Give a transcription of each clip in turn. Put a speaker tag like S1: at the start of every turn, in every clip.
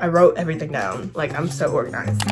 S1: I wrote everything down. Like, I'm so organized.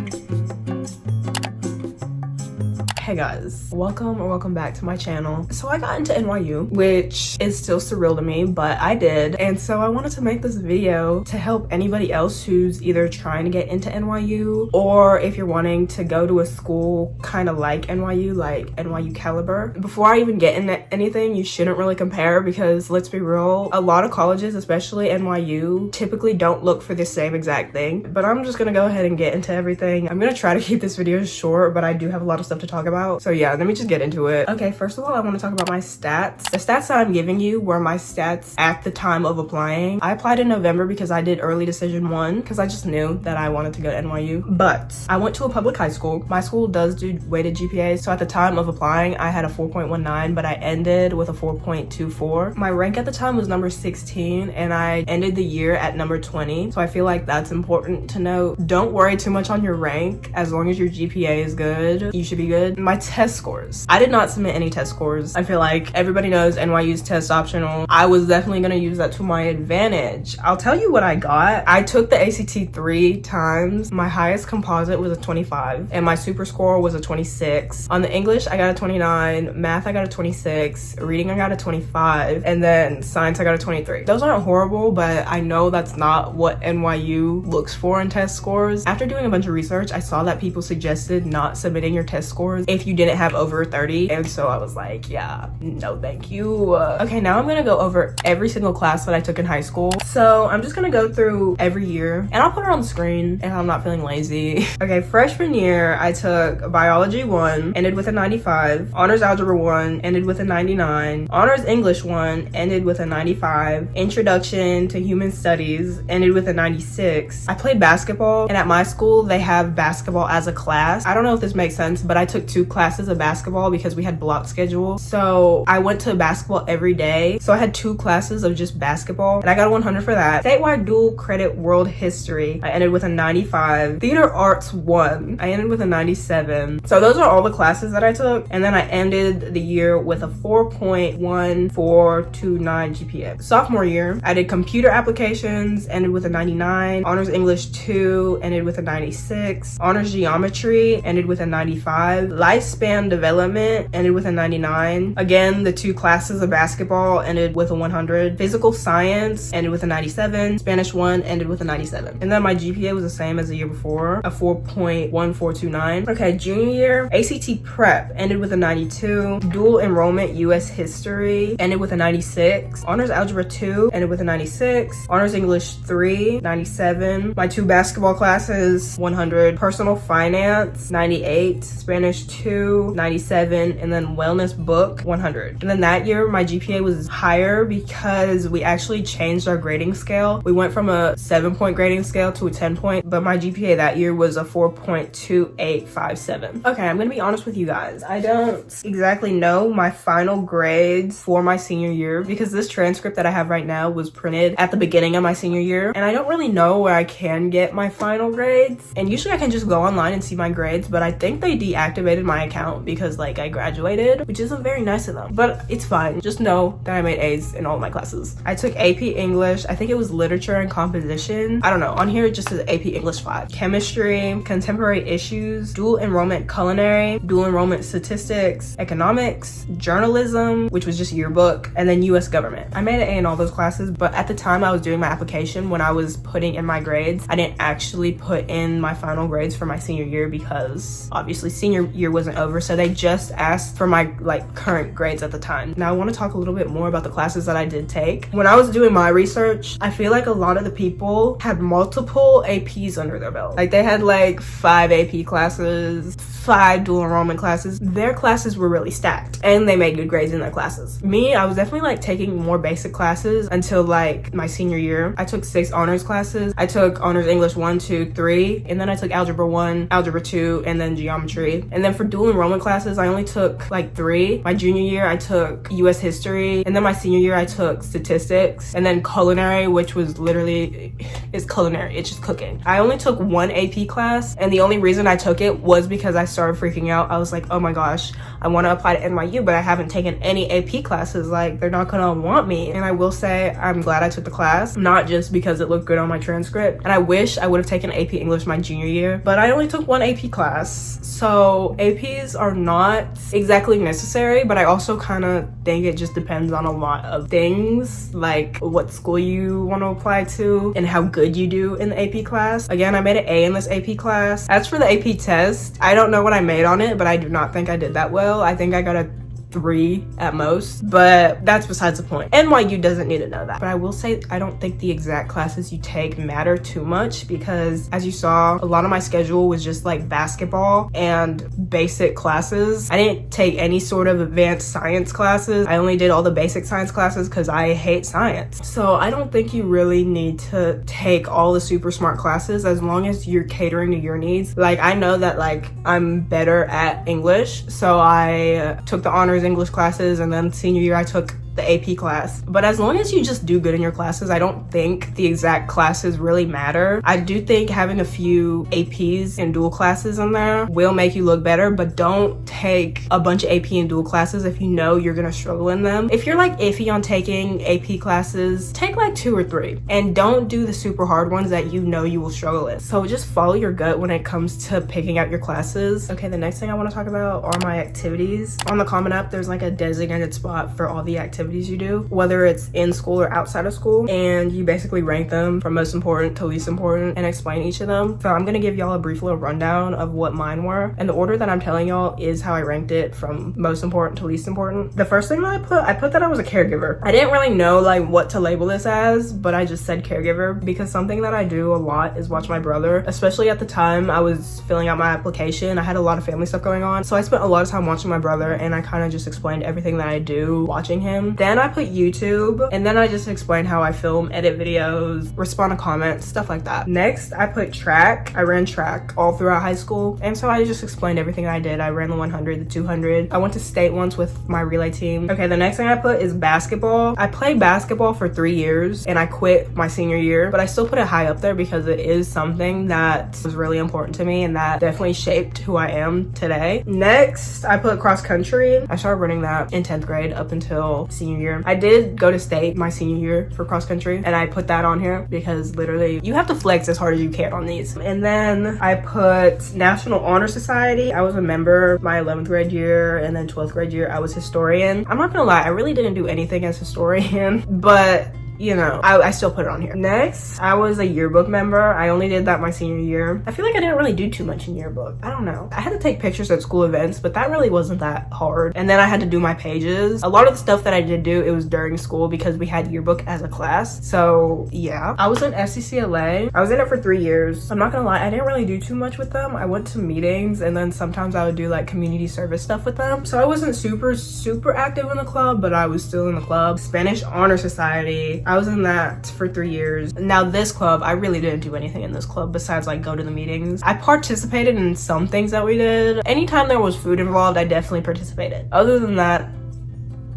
S1: Hey guys, welcome back to my channel. So I got into NYU, which is still surreal to me, but I did. And so I wanted to make this video to help anybody else who's either trying to get into NYU, or if you're wanting to go to a school kind of like NYU caliber. Before I even get into anything, you shouldn't really compare, because let's be real, a lot of colleges, especially NYU, typically don't look for the same exact thing. But I'm just gonna go ahead and get into everything. I'm gonna try to keep this video short, but I do have a lot of stuff to talk about. So yeah, let me just get into it. Okay, first of all, I want to talk about my stats. The stats that I'm giving you were my stats at the time of applying. I applied in November because I did early decision 1 because I just knew that I wanted to go to NYU. But I went to a public high school. My school does do weighted GPAs. So at the time of applying, I had a 4.19, but I ended with a 4.24. My rank at the time was number 16, and I ended the year at number 20. So I feel like that's important to note. Don't worry too much on your rank. As long as your GPA is good, you should be good. My test scores. I did not submit any test scores. I feel like everybody knows NYU's test optional. I was definitely gonna use that to my advantage. I'll tell you what I got. I took the ACT 3 times. My highest composite was a 25, and my super score was a 26. On the English, I got a 29. Math, I got a 26. Reading, I got a 25. And then science, I got a 23. Those aren't horrible, but I know that's not what NYU looks for in test scores. After doing a bunch of research, I saw that people suggested not submitting your test scores if you didn't have over 30, and so I was like, yeah, no thank you. Okay, now I'm gonna go over every single class that I took in high school. So I'm just gonna go through every year, and I'll put it on the screen if I'm not feeling lazy. Okay, freshman year, I took biology 1, ended with a 95. Honors algebra 1, ended with a 99. Honors English 1, ended with a 95. Introduction to human studies, ended with a 96. I played basketball, and at my school they have basketball as a class. I don't know if this makes sense, but I took 2 classes of basketball because we had block schedule. So I went to basketball every day. So I had 2 classes of just basketball, and I got a 100 for that. Statewide dual credit world history, I ended with a 95. Theater arts 1, I ended with a 97. So those are all the classes that I took, and then I ended the year with a 4.1429 GPA. Sophomore year, I did computer applications, ended with a 99. Honors English 2, ended with a 96. Honors geometry, ended with a 95. Lifespan development, ended with a 99. Again, the 2 classes of basketball ended with a 100. Physical science ended with a 97. Spanish 1 ended with a 97. And then my GPA was the same as the year before, a 4.1429. Okay, junior year, ACT prep ended with a 92. Dual enrollment US history ended with a 96. Honors algebra 2 ended with a 96. Honors English 3, 97. My 2 basketball classes, 100. Personal finance, 98. Spanish 2, 97, and then wellness book 100. And then that year my GPA was higher because we actually changed our grading scale. We went from a 7-point grading scale to a 10-point, but my GPA that year was a 4.2857. Okay, I'm gonna be honest with you guys. I don't exactly know my final grades for my senior year because this transcript that I have right now was printed at the beginning of my senior year, and I don't really know where I can get my final grades. And usually I can just go online and see my grades, but I think they deactivated my account because like I graduated, which isn't very nice of them, but it's fine. Just know that I made A's in all my classes. I took AP English. I think it was literature and composition. I don't know. On here it just says AP English 5. Chemistry, contemporary issues, dual enrollment culinary, dual enrollment statistics, economics, journalism, which was just yearbook, and then US government. I made an A in all those classes, but at the time I was doing my application, when I was putting in my grades, I didn't actually put in my final grades for my senior year because obviously senior year wasn't over, so they just asked for my like current grades at the time. Now I want to talk a little bit more about the classes that I did take. When I was doing my research, I feel like a lot of the people had multiple APs under their belt. Like they had like 5 AP classes, 5 dual enrollment classes. Their classes were really stacked and they made good grades in their classes. Me, I was definitely like taking more basic classes until like my senior year. I took 6 honors classes. I took honors English 1, 2, 3, and then I took algebra 1, algebra 2, and then geometry. And then for dual enrollment classes, I only took like 3. My junior year, I took US history, and then my senior year, I took statistics, and then culinary, which was literally, it's culinary, it's just cooking. I only took 1 AP class, and the only reason I took it was because I started freaking out. I was like, oh my gosh, I want to apply to NYU, but I haven't taken any AP classes. Like, they're not gonna want me. And I will say, I'm glad I took the class, not just because it looked good on my transcript. And I wish I would have taken AP English my junior year, but I only took 1 AP class. So APs are not exactly necessary, but I also kind of think it just depends on a lot of things, like what school you want to apply to and how good you do in the AP class. Again, I made an A in this AP class. As for the AP test, I don't know what I made on it, but I do not think I did that well. I think I got a 3 at most, but that's besides the point. NYU doesn't need to know that. But I will say, I don't think the exact classes you take matter too much, because as you saw, a lot of my schedule was just like basketball and basic classes. I didn't take any sort of advanced science classes. I only did all the basic science classes because I hate science. So I don't think you really need to take all the super smart classes as long as you're catering to your needs. Like, I know that like I'm better at English, so I took the honors English classes, and then senior year I took the AP class. But as long as you just do good in your classes, I don't think the exact classes really matter. I do think having a few APs and dual classes in there will make you look better, but don't take a bunch of AP and dual classes if you know you're gonna struggle in them. If you're like iffy on taking AP classes, take like 2 or 3, and don't do the super hard ones that you know you will struggle with. So just follow your gut when it comes to picking out your classes. Okay, the next thing I want to talk about are my activities. On the Common App, there's like a designated spot for all the activities you do, whether it's in school or outside of school, and you basically rank them from most important to least important and explain each of them. So I'm gonna give y'all a brief little rundown of what mine were, and the order that I'm telling y'all is how I ranked it from most important to least important. The first thing that I put that I was a caregiver. I didn't really know like what to label this as, but I just said caregiver because something that I do a lot is watch my brother. Especially at the time I was filling out my application, I had a lot of family stuff going on, so I spent a lot of time watching my brother, and I kind of just explained everything that I do watching him. Then I put YouTube, and then I just explained how I film, edit videos, respond to comments, stuff like that. Next, I put track. I ran track all throughout high school, and so I just explained everything I did. I ran the 100, the 200. I went to state once with my relay team. Okay, the next thing I put is basketball. I played basketball for 3 years, and I quit my senior year, but I still put it high up there because it is something that was really important to me, and that definitely shaped who I am today. Next, I put cross country. I started running that in 10th grade up until senior year. I did go to state my senior year for cross country, and I put that on here because literally you have to flex as hard as you can on these. And then I put National Honor Society. I was a member my 11th grade year, and then 12th grade year I was historian. I'm not gonna lie, I really didn't do anything as historian, but you know, I still put it on here. Next, I was a yearbook member. I only did that my senior year. I feel like I didn't really do too much in yearbook. I don't know. I had to take pictures at school events, but that really wasn't that hard. And then I had to do my pages. A lot of the stuff that I did do, it was during school because we had yearbook as a class. So yeah, I was in FCCLA. I was in it for 3 years. I'm not gonna lie, I didn't really do too much with them. I went to meetings, and then sometimes I would do like community service stuff with them. So I wasn't super active in the club, but I was still in the club. Spanish Honor Society. I was in that for 3 years. Now this club, I really didn't do anything in this club besides like go to the meetings. I participated in some things that we did. Anytime there was food involved, I definitely participated. Other than that,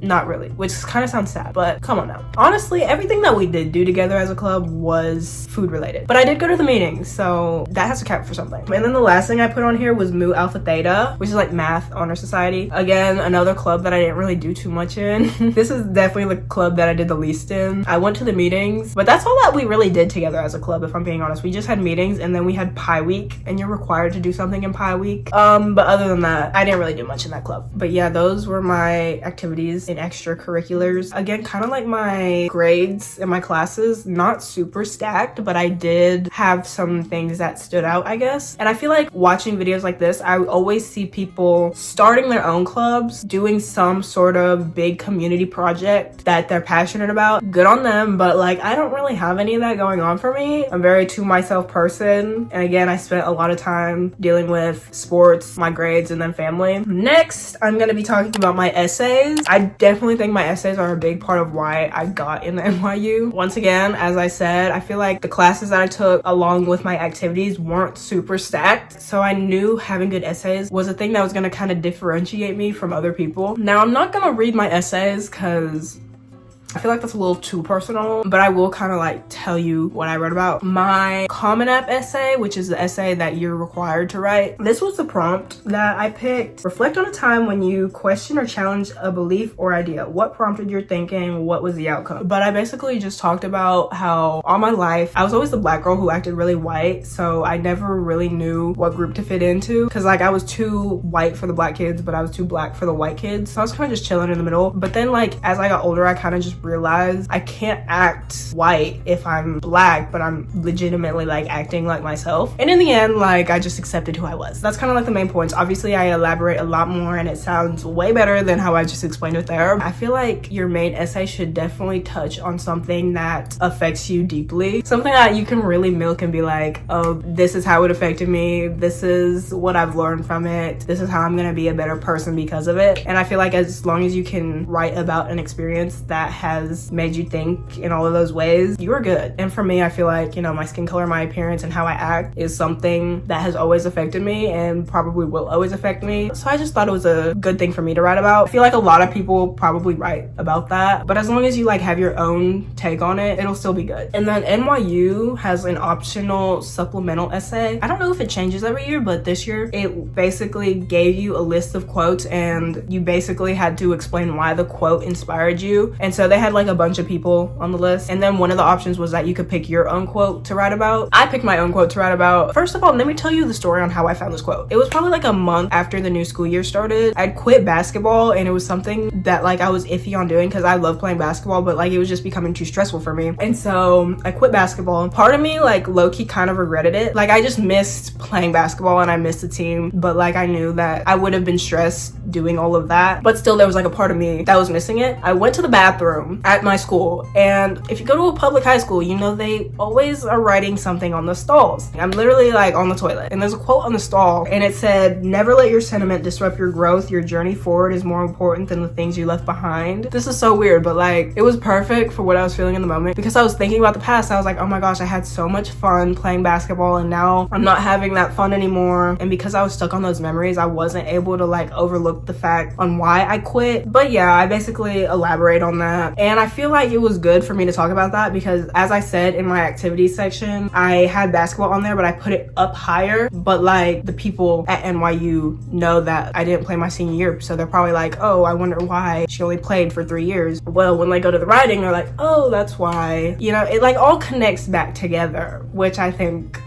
S1: not really, which kind of sounds sad, but come on now. Honestly, everything that we did do together as a club was food related, but I did go to the meetings, so that has to count for something. And then the last thing I put on here was Mu Alpha Theta, which is like Math Honor Society. Again, another club that I didn't really do too much in. This is definitely the club that I did the least in. I went to the meetings, but that's all that we really did together as a club, if I'm being honest. We just had meetings, and then we had Pi Week, and you're required to do something in Pi Week. But other than that, I didn't really do much in that club. But yeah, those were my activities in extracurriculars. Again, kind of like my grades in my classes, not super stacked, but I did have some things that stood out, I guess. And I feel like watching videos like this, I always see people starting their own clubs, doing some sort of big community project that they're passionate about. Good on them, but like I don't really have any of that going on for me. I'm very to myself person, and again, I spent a lot of time dealing with sports, my grades, and then family. Next, I'm gonna be talking about my essays. I definitely think my essays are a big part of why I got into NYU. Once again, as I said, I feel like the classes that I took along with my activities weren't super stacked, so I knew having good essays was a thing that was going to kind of differentiate me from other people. Now, I'm not going to read my essays because I feel like that's a little too personal, but I will kind of like tell you what I wrote about. My Common App essay, which is the essay that you're required to write. This was the prompt that I picked. Reflect on a time when you question or challenge a belief or idea. What prompted your thinking? What was the outcome? But I basically just talked about how all my life, I was always the black girl who acted really white. So I never really knew what group to fit into. Cause like I was too white for the black kids, but I was too black for the white kids. So I was kind of just chilling in the middle. But then like, as I got older, I kind of just realized I can't act white if I'm black, but I'm legitimately like acting like myself. And in the end, like I just accepted who I was. That's kind of like the main points. Obviously I elaborate a lot more and it sounds way better than how I just explained it there. I feel like your main essay should definitely touch on something that affects you deeply. Something that you can really milk and be like, oh, this is how it affected me. This is what I've learned from it. This is how I'm gonna be a better person because of it. And I feel like as long as you can write about an experience that has made you think in all of those ways, you're good. And for me, I feel like, you know, my skin color, my appearance, and how I act is something that has always affected me and probably will always affect me. So I just thought it was a good thing for me to write about. I feel like a lot of people probably write about that, but as long as you like have your own take on it, it'll still be good. And then NYU has an optional supplemental essay. I don't know if it changes every year, but this year it basically gave you a list of quotes and you basically had to explain why the quote inspired you. And so they had like a bunch of people on the list, and then one of the options was that you could pick your own quote to write about. I picked my own quote to write about. First of all, let me tell you the story on how I found this quote. It was probably like a month after the new school year started. I'd quit basketball and it was something that like I was iffy on doing because I love playing basketball, but like it was just becoming too stressful for me. And so I quit basketball. Part of me like low-key kind of regretted it. Like I just missed playing basketball and I missed the team, but like I knew that I would have been stressed doing all of that, but still there was like a part of me that was missing it. I went to the bathroom at my school, and if you go to a public high school, you know they always are writing something on the stalls. I'm literally like on the toilet and there's a quote on the stall and it said, never let your sentiment disrupt your growth. Your journey forward is more important than the things you left behind. This is so weird, but like it was perfect for what I was feeling in the moment because I was thinking about the past. I was like, oh my gosh, I had so much fun playing basketball and now I'm not having that fun anymore. And because I was stuck on those memories, I wasn't able to like overlook the fact on why I quit. But yeah, I basically elaborate on that. And I feel like it was good for me to talk about that because as I said in my activities section, I had basketball on there, but I put it up higher. But like the people at NYU know that I didn't play my senior year. So they're probably like, oh, I wonder why she only played for 3 years. Well, when they go to the writing, they're like, oh, that's why. You know, it like all connects back together, which I think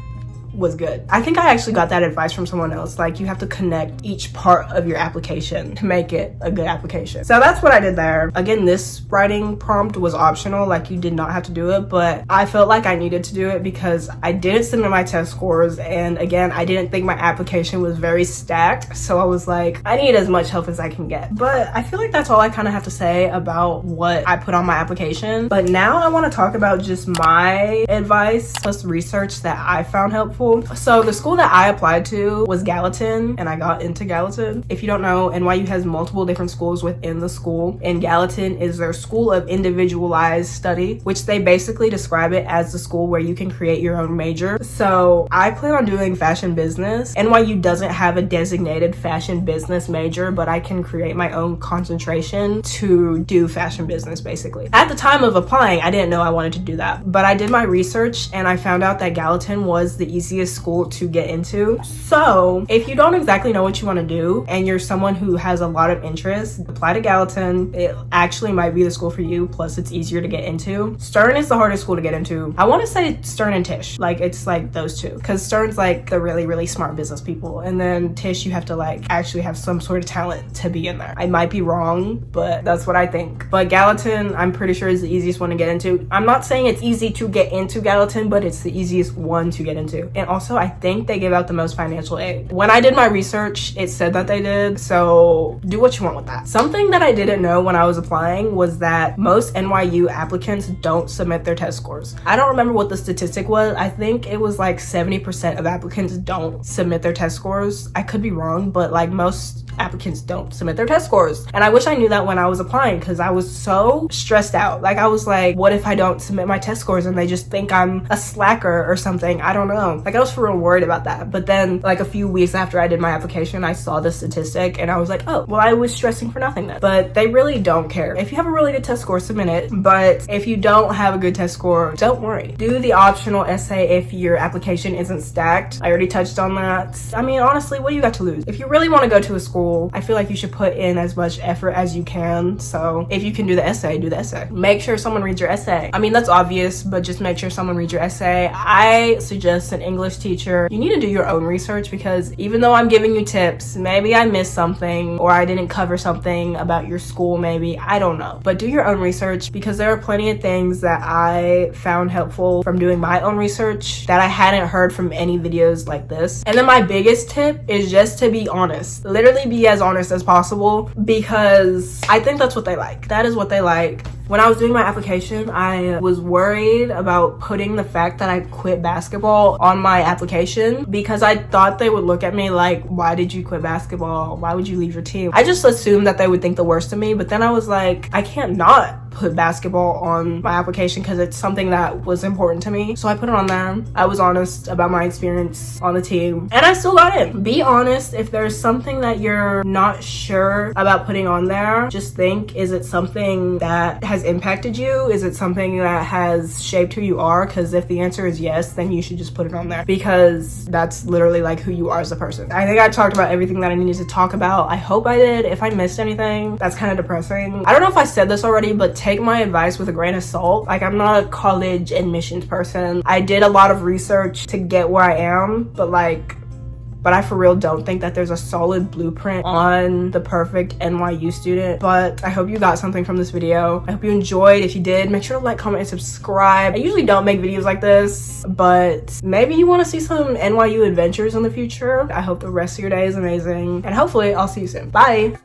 S1: was good. I think I actually got that advice from someone else. Like you have to connect each part of your application to make it a good application. So that's what I did there. Again, this writing prompt was optional. Like you did not have to do it, but I felt like I needed to do it because I didn't submit my test scores. And again, I didn't think my application was very stacked. So I was like, I need as much help as I can get. But I feel like that's all I kind of have to say about what I put on my application. But now I want to talk about just my advice plus research that I found helpful. So the school that I applied to was Gallatin and I got into Gallatin. If you don't know, NYU has multiple different schools within the school, and Gallatin is their school of individualized study, which they basically describe it as the school where you can create your own major. So I plan on doing fashion business. NYU doesn't have a designated fashion business major, but I can create my own concentration to do fashion business basically. At the time of applying, I didn't know I wanted to do that, but I did my research and I found out that Gallatin was the easiest school to get into. So if you don't exactly know what you want to do and you're someone who has a lot of interest, apply to Gallatin. It actually might be the school for you, plus it's easier to get into. Stern is the hardest school to get into. I want to say Stern and Tisch, like it's like those two, because Stern's like the really smart business people, and then Tisch you have to like actually have some sort of talent to be in there. I might be wrong, but that's what I think. But Gallatin, I'm pretty sure is the easiest one to get into. I'm not saying it's easy to get into Gallatin, but it's the easiest one to get into. And also I think they give out the most financial aid. When I did my research, it said that they did, so do what you want with that. Something that I didn't know when I was applying was that most NYU applicants don't submit their test scores. I don't remember what the statistic was. I think it was like 70% of applicants don't submit their test scores. I could be wrong, but like most applicants don't submit their test scores. And I wish I knew that when I was applying, because I was so stressed out. Like, I was like, what if I don't submit my test scores and they just think I'm a slacker or something? I don't know. Like, I was for real worried about that. But then, like, a few weeks after I did my application, I saw the statistic and I was like, oh, well, I was stressing for nothing then. But they really don't care. If you have a really good test score, submit it. But if you don't have a good test score, don't worry. Do the optional essay if your application isn't stacked. I already touched on that. I mean, honestly, what do you got to lose? If you really want to go to a school, I feel like you should put in as much effort as you can. So if you can do the essay, do the essay. Make sure someone reads your essay. I mean, that's obvious, but just make sure someone reads your essay. I suggest an English teacher. You need to do your own research, because even though I'm giving you tips, maybe I missed something or I didn't cover something about your school, maybe, I don't know. But do your own research, because there are plenty of things that I found helpful from doing my own research that I hadn't heard from any videos like this. And then my biggest tip is just to be honest. Literally be as honest as possible, because I think that's what they like. That is what they like. When I was doing my application, I was worried about putting the fact that I quit basketball on my application, because I thought they would look at me like, why did you quit basketball? Why would you leave your team? I just assumed that they would think the worst of me, but then I was like, I can't not put basketball on my application because it's something that was important to me. So I put it on there. I was honest about my experience on the team, and I still got in. Be honest. If there's something that you're not sure about putting on there, just think, is it something that has impacted you? Is it something that has shaped who you are? Because if the answer is yes, then you should just put it on there, because that's literally like who you are as a person. I think I talked about everything that I needed to talk about. I hope I did. If I missed anything, that's kind of depressing. I don't know if I said this already, but take my advice with a grain of salt. Like, I'm not a college admissions person. I did a lot of research to get where I am, but I for real don't think that there's a solid blueprint on the perfect NYU student. But I hope you got something from this video. I hope you enjoyed. If you did, make sure to like, comment, and subscribe. I usually don't make videos like this, but maybe you want to see some NYU adventures in the future. I hope the rest of your day is amazing, and hopefully I'll see you soon. Bye.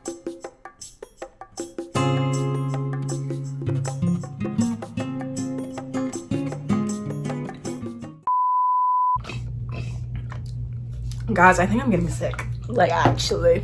S1: Guys, I think I'm getting sick. Like, actually.